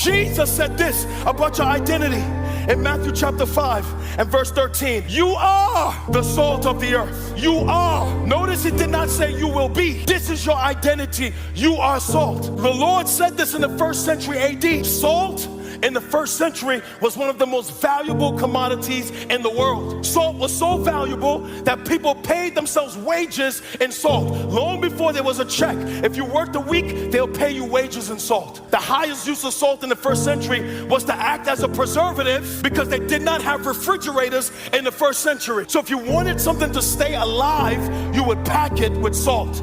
Jesus said this about your identity in Matthew chapter 5 and verse 13. You are the salt of the earth. You are. Notice it did not say you will be. This is your identity. You are salt. The Lord said this in the 1st century AD. Salt in the 1st century was one of the most valuable commodities in the world. Salt was so valuable that people paid themselves wages in salt. Long before there was a check, if you worked a week, they'll pay you wages in salt. The highest use of salt in the 1st century was to act as a preservative because they did not have refrigerators in the 1st century. So if you wanted something to stay alive, you would pack it with salt.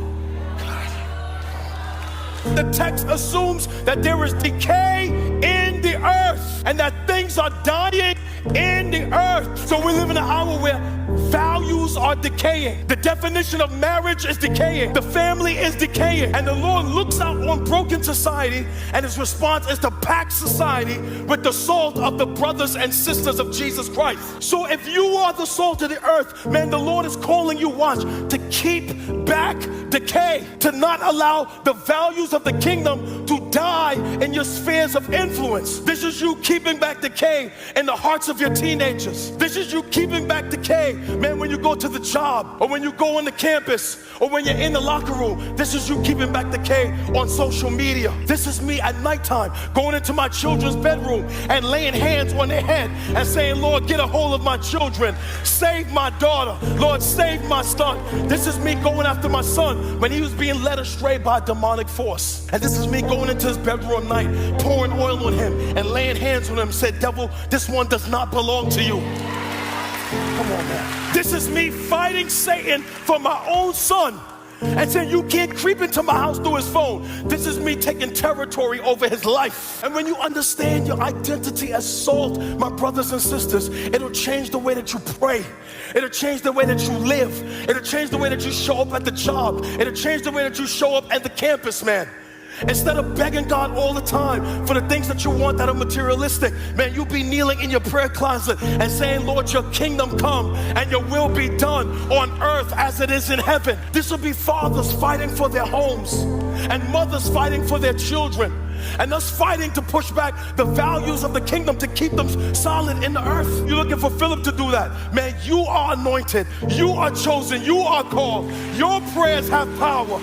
The text assumes that there is decay in the earth and that things are dying in the earth. So we live in an hour where values are decaying. The definition of marriage is decaying. The family is decaying. And the Lord looks out on broken society, and his response is to pack society with the salt of the brothers and sisters of Jesus Christ. So if you are the salt of the earth, man, the Lord is calling you, watch, to keep back decay, to not allow the values of the kingdom to die in your spheres of influence. This is you keeping back decay in the hearts of your teenagers. This is you keeping back decay, man, when you go to the job, or when you go on the campus, or when you're in the locker room. This is you keeping back decay on social media. This is me at nighttime going into my children's bedroom and laying hands on their head and saying, Lord, get a hold of my children. Save my daughter. Lord, save my son. This is me going after my son when he was being led astray by a demonic force. And this is me going into his bedroom at night, pouring oil on him and laying hands on him and said, devil, this one does not belong to you. Come on, man. This is me fighting Satan for my own son and saying, you can't creep into my house through his phone. This is me taking territory over his life. And when you understand your identity as salt, my brothers and sisters, it'll change the way that you pray. It'll change the way that you live. It'll change the way that you show up at the job. It'll change the way that you show up at the campus, man. Instead of begging God all the time for the things that you want that are materialistic, man, you be kneeling in your prayer closet and saying, Lord, your kingdom come and your will be done on earth as it is in heaven. This will be fathers fighting for their homes and mothers fighting for their children, and us fighting to push back the values of the kingdom to keep them solid in the earth. You're looking for Philip to do that. Man, you are anointed. You are chosen. You are called. Your prayers have power.